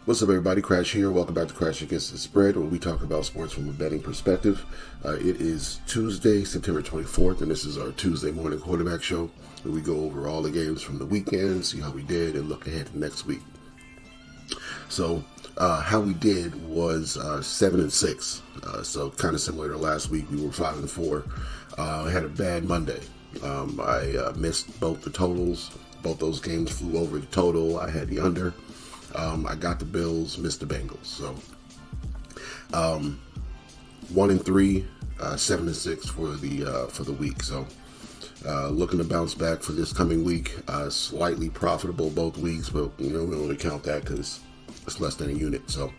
What's up, everybody? Crash here. Welcome back to Crash Against the Spread, where we talk about sports from a betting perspective. It is Tuesday, September 24th, and this is our Tuesday morning quarterback show, where we go over all the games from the weekend, see how we did, and look ahead to next week. So, how we did was 7-6. So kind of similar to last week. We were 5-4. I had a bad Monday. I missed both the totals. Both those games flew over the total. I had the under. I got the Bills, missed the Bengals. So 1-3, 7-6 for the week. So looking to bounce back for this coming week. Slightly profitable both weeks, but we don't really count that because it's less than a unit. So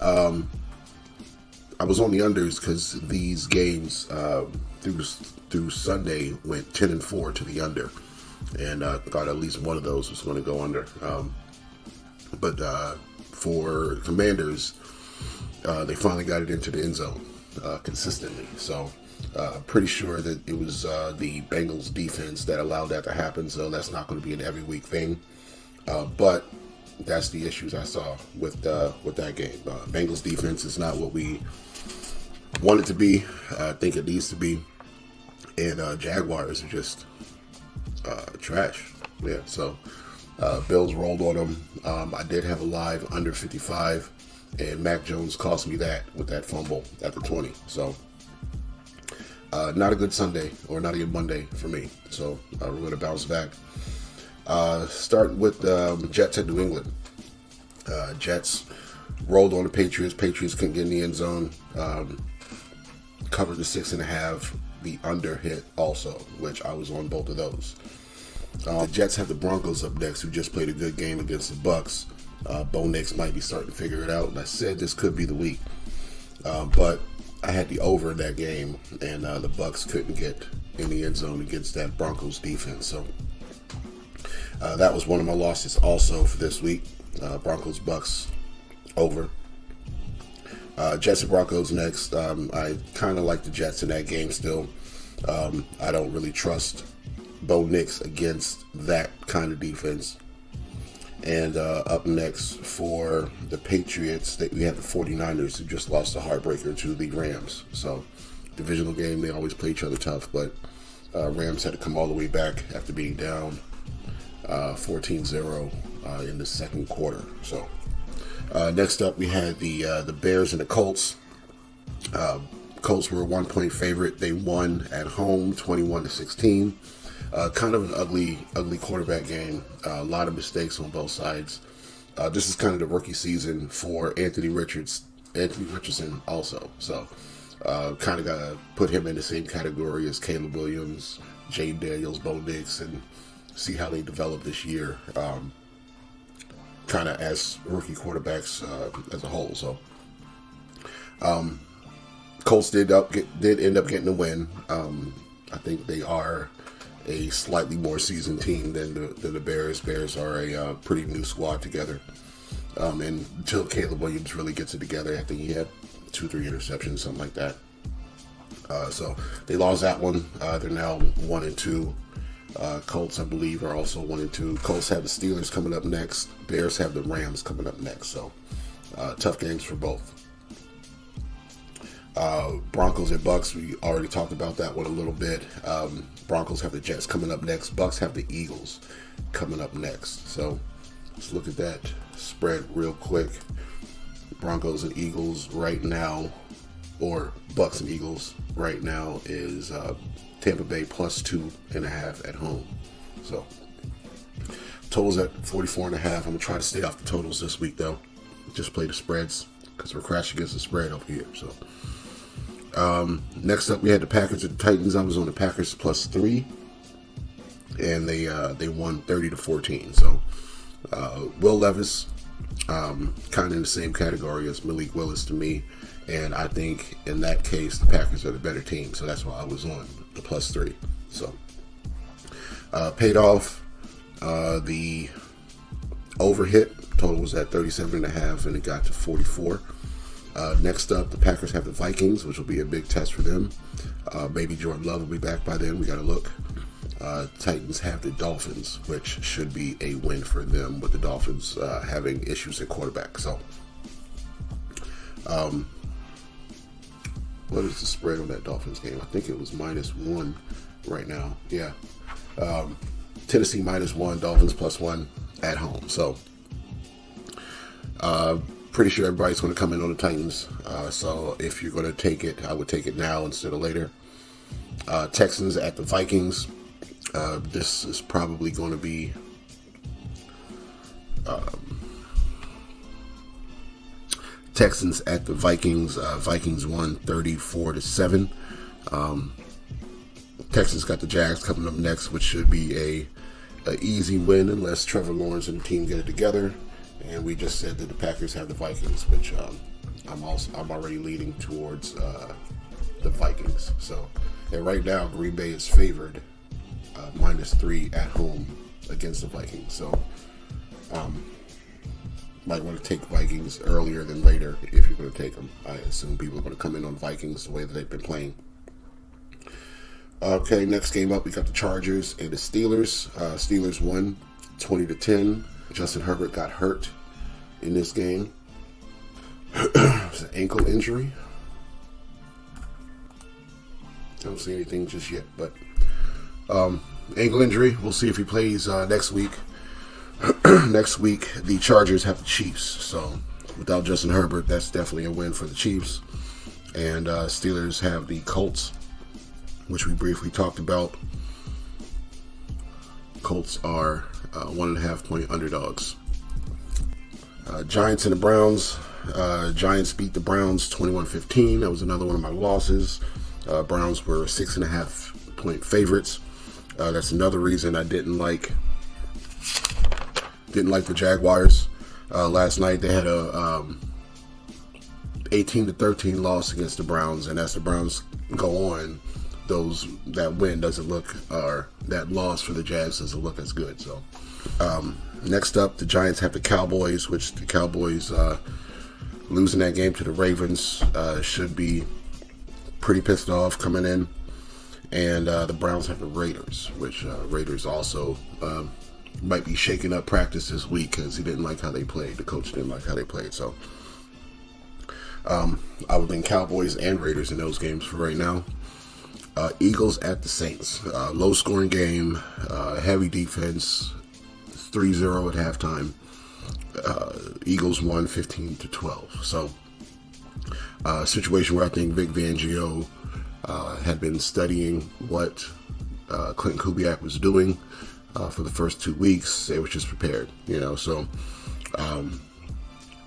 I was on the unders because these games through Sunday went 10-4 to the under, and I thought at least one of those was going to go under. But for Commanders, they finally got it into the end zone consistently. So pretty sure that it was the Bengals defense that allowed that to happen. So that's not going to be an every week thing. But that's the issues I saw with that game. Bengals defense is not what we want it to be. I think it needs to be. And Jaguars are just trash. Yeah, so Bills rolled on them. I did have a live under 55, and Mac Jones cost me that with that fumble at the 20. So not a good Sunday, or not a good Monday for me. So we're going to bounce back. Starting with Jets at New England. Jets rolled on the Patriots. Patriots couldn't get in the end zone. Covered the 6.5. The under hit also, which I was on both of those. The Jets have the Broncos up next, who just played a good game against the Bucks. Bo Nix might be starting to figure it out, and I said this could be the week. But I had the over in that game, and the Bucks couldn't get in the end zone against that Broncos defense. So that was one of my losses also for this week. Broncos Bucks over. Jets and Broncos next. I kind of like the Jets in that game still. I don't really trust Bo Nix against that kind of defense. And up next for the Patriots, we have the 49ers, who just lost a heartbreaker to the Rams. So divisional game, they always play each other tough, but Rams had to come all the way back after being down 14-0 in the second quarter. So next up, we had the Bears and the Colts. Colts were a 1-point favorite. They won at home 21-16. Kind of an ugly quarterback game. A lot of mistakes on both sides. This is kind of the rookie season for Anthony Richardson also. So kind of got to put him in the same category as Caleb Williams, Jay Daniels, Bo Nix, and see how they develop this year. Kind of as rookie quarterbacks as a whole. So Colts did end up getting a win. I think they are a slightly more seasoned team than the Bears. Bears are a pretty new squad together. And until Caleb Williams really gets it together, I think he had 2-3 interceptions, something like that. So they lost that one. They're now 1-2. Colts, I believe, are also 1-2. Colts have the Steelers coming up next. Bears have the Rams coming up next. So tough games for both. Broncos and Bucks, we already talked about that one a little bit. Broncos have the Jets coming up next. Bucks have the Eagles coming up next. So let's look at that spread real quick. Broncos and Eagles right now, or Bucks and Eagles right now, is Tampa Bay plus 2.5 at home. So totals at 44.5. I'm gonna try to stay off the totals this week though. Just play the spreads because we're crashing against the spread over here. So next up, we had the Packers and the Titans. I was on the Packers plus 3, and they won 30-14. So Will Levis, kind of in the same category as Malik Willis to me, and I think in that case the Packers are the better team. So that's why I was on the plus 3. So paid off. The over hit total was at 37.5, and it got to 44. Next up, the Packers have the Vikings, which will be a big test for them. Maybe Jordan Love will be back by then. We got to look. Titans have the Dolphins, which should be a win for them, with the Dolphins having issues at quarterback. So, what is the spread on that Dolphins game? I think it was -1 right now. Yeah. Tennessee -1, Dolphins +1 at home. So, pretty sure everybody's going to come in on the Titans. So if you're going to take it, I would take it now instead of later. Texans at the Vikings. This is probably going to be Texans at the Vikings. Vikings won 34-7. Texans got the Jags coming up next, which should be a easy win unless Trevor Lawrence and the team get it together. And we just said that the Packers have the Vikings, which I'm already leaning towards the Vikings. So, and right now Green Bay is favored -3 at home against the Vikings. So, might want to take Vikings earlier than later if you're going to take them. I assume people are going to come in on Vikings the way that they've been playing. Okay, next game up, we got the Chargers and the Steelers. Steelers won 20-10. Justin Herbert got hurt in this game. It was an ankle injury. I don't see anything just yet, but ankle injury. We'll see if he plays next week. Next week, the Chargers have the Chiefs. So without Justin Herbert, that's definitely a win for the Chiefs. And Steelers have the Colts, which we briefly talked about. Colts are 1.5-point underdogs. Giants and the Browns. Giants beat the Browns 21-15. That was another one of my losses. Browns were 6.5-point favorites. That's another reason I didn't like the Jaguars. Last night they had a 18-13 loss against the Browns, and as the Browns go on, that win doesn't look, or that loss for the Jags doesn't look as good. So next up, the Giants have the Cowboys, which the Cowboys losing that game to the Ravens should be pretty pissed off coming in. And the Browns have the Raiders, which Raiders also might be shaking up practice this week because he didn't like how they played. The coach didn't like how they played. So I would think Cowboys and Raiders in those games for right now. Eagles at the Saints. Low scoring game, heavy defense, 3-0 at halftime. Eagles won 15-12. So a situation where I think Vic Fangio had been studying what Clinton Kubiak was doing for the first 2 weeks. They were just prepared, so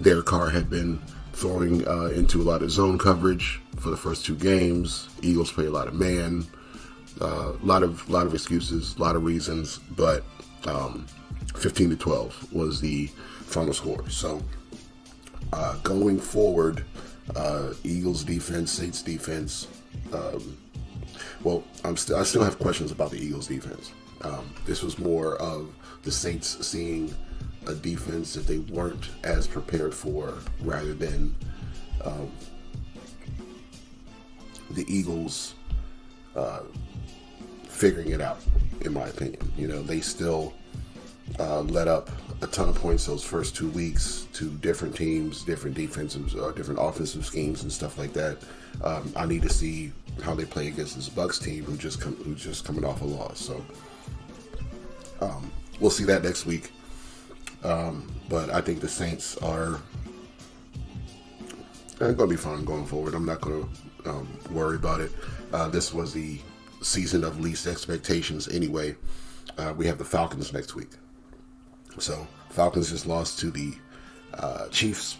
Derek Carr had been throwing into a lot of zone coverage for the first 2 games. Eagles play a lot of man, a lot of excuses, a lot of reasons, but 15-12 was the final score. So going forward, Eagles defense, Saints defense. I still have questions about the Eagles defense. This was more of the Saints seeing a defense that they weren't as prepared for, rather than the Eagles figuring it out, in my opinion. They still let up a ton of points those first 2 weeks to different teams, different defensive, different offensive schemes and stuff like that. I need to see how they play against this Bucs team who's just coming off a loss. So we'll see that next week. But I think the Saints are going to be fine going forward. I'm not going to worry about it. This was the season of least expectations anyway. We have the Falcons next week. So Falcons just lost to the Chiefs.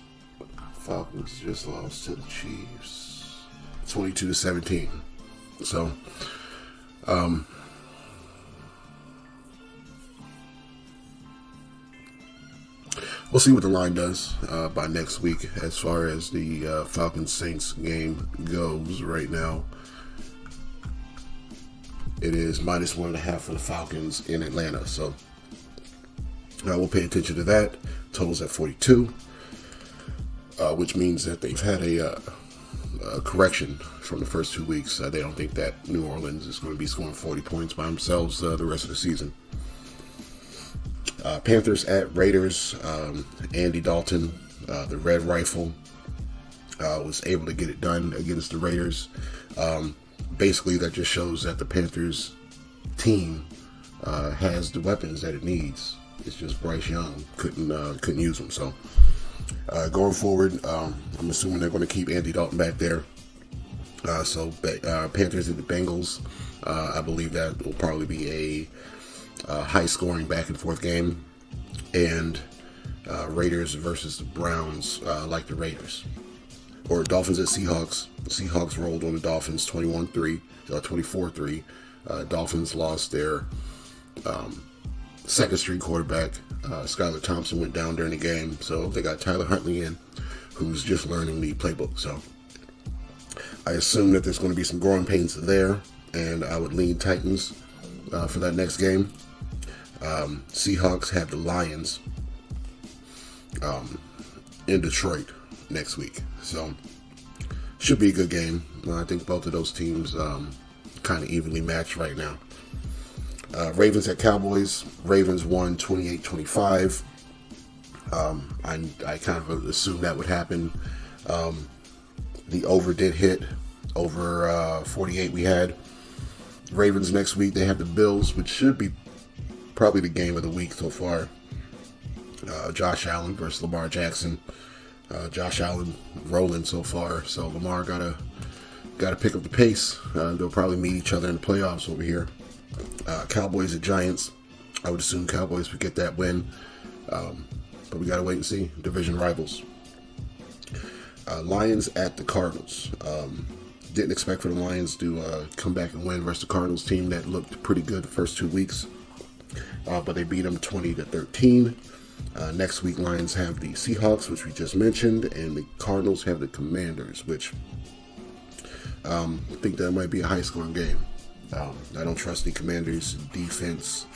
Falcons just lost to the Chiefs 22-17. So we'll see what the line does by next week as far as the Falcons-Saints game goes. Right now, it is -1.5 for the Falcons in Atlanta. So we'll pay attention to that. Total's at 42, which means that they've had a correction from the first 2 weeks. They don't think that New Orleans is going to be scoring 40 points by themselves the rest of the season. Panthers at Raiders. Andy Dalton, the Red Rifle, was able to get it done against the Raiders. Basically, that just shows that the Panthers team has the weapons that it needs. It's just Bryce Young couldn't use them. So going forward, I'm assuming they're going to keep Andy Dalton back there. Panthers at the Bengals. I believe that will probably be a high-scoring back-and-forth game. And Raiders versus the Browns, like the Raiders. Or Dolphins at Seahawks. Seahawks rolled on the Dolphins 24-3. Dolphins lost their second string quarterback. Skylar Thompson went down during the game. So they got Tyler Huntley in, who's just learning the playbook. So I assume that there's going to be some growing pains there. And I would lean Titans for that next game. Seahawks have the Lions in Detroit next week. So should be a good game. I think both of those teams kind of evenly matched right now. Ravens at Cowboys. Ravens won 28-25. I kind of assumed that would happen. The over did hit over 48 we had. Ravens next week, they have the Bills, which should be probably the game of the week so far. Josh Allen versus Lamar Jackson. Josh Allen rolling so far, so Lamar gotta pick up the pace. They'll probably meet each other in the playoffs over here. Cowboys at Giants. I would assume Cowboys would get that win, but we gotta wait and see. Division rivals. Lions at the Cardinals. Didn't expect for the Lions to come back and win versus the Cardinals team that looked pretty good the first 2 weeks, but they beat them 20-13. Next week, Lions have the Seahawks, which we just mentioned, and the Cardinals have the Commanders, which I think that might be a high-scoring game. I don't trust the Commanders' defense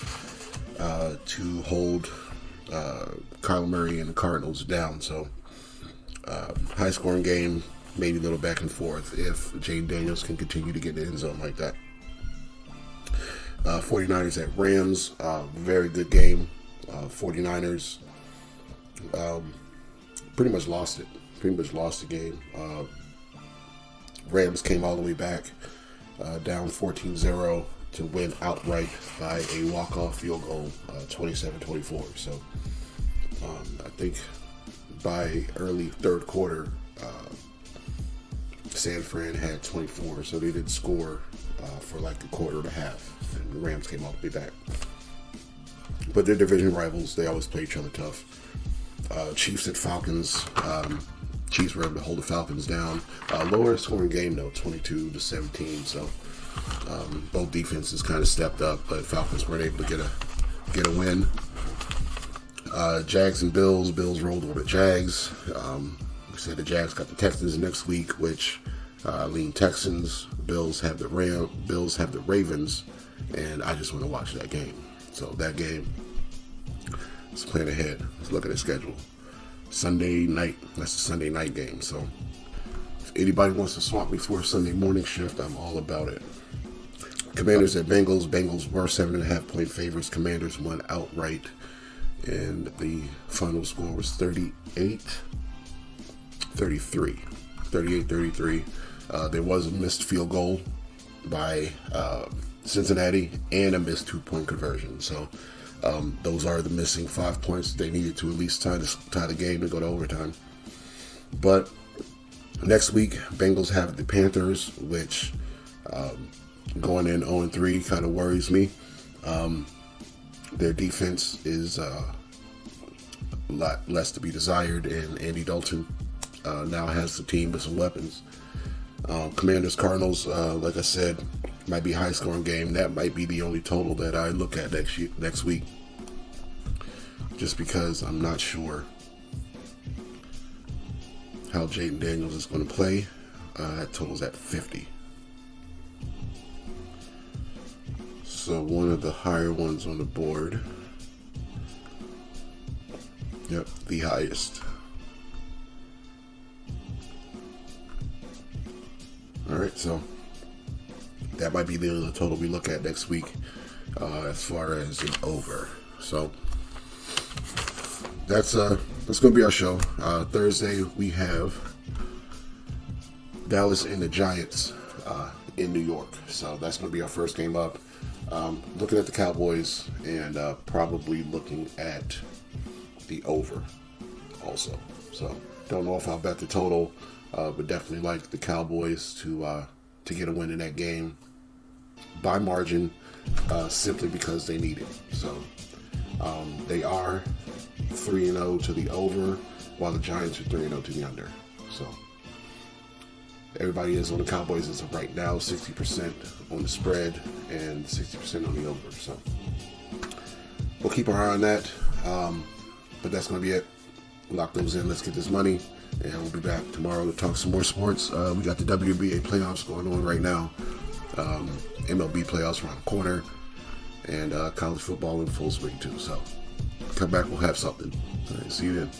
to hold Kyler Murray and the Cardinals down. So, high-scoring game, maybe a little back and forth if Jaden Daniels can continue to get in the end zone like that. 49ers at Rams, very good game. 49ers pretty much lost it. Pretty much lost the game. Rams came all the way back, down 14-0 to win outright by a walk-off field goal, 27-24. So I think by early third quarter, San Fran had 24, so they didn't score for like a quarter and a half, and the Rams came all the way back. But they're division rivals. They always play each other tough. Chiefs at Falcons. Chiefs were able to hold the Falcons down. Lower scoring game though, 22-17. So both defenses kind of stepped up, but Falcons weren't able to get a win. Jags and Bills. Bills rolled over the Jags. We said the Jags got the Texans next week, which lean Texans. Bills have the Ravens, and I just want to watch that game. So that game, let's plan ahead. Let's look at the schedule. Sunday night. That's the Sunday night game. So if anybody wants to swap me for a Sunday morning shift, I'm all about it. Commanders at Bengals. Bengals were 7.5-point favorites. Commanders won outright, and the final score was 38-33. There was a missed field goal by Cincinnati and a missed 2-point conversion. So those are the missing 5 points they needed to at least tie the game and go to overtime. But next week, Bengals have the Panthers, which going in 0-3 kind of worries me. Their defense is a lot less to be desired, and Andy Dalton now has the team with some weapons. Commanders Cardinals, like I said, might be a high scoring game. That might be the only total that I look at next week, just because I'm not sure how Jaden Daniels is going to play. That total's at 50. So one of the higher ones on the board. Yep, the highest. All right, so that might be the total we look at next week as far as an over. So that's going to be our show. Thursday we have Dallas and the Giants in New York. So that's going to be our first game up. Looking at the Cowboys and probably looking at the over also. So don't know if I'll bet the total, but definitely like the Cowboys to get a win in that game by margin, simply because they need it. So they are 3-0 to the over, while the Giants are 3-0 to the under. So everybody is on the Cowboys as of right now, 60% on the spread and 60% on the over. So we'll keep our eye on that. But that's going to be it. Lock those in. Let's get this money. And we'll be back tomorrow to talk some more sports. We got the WNBA playoffs going on right now. MLB playoffs around the corner. And college football in full swing too. So come back, we'll have something. All right, see you then.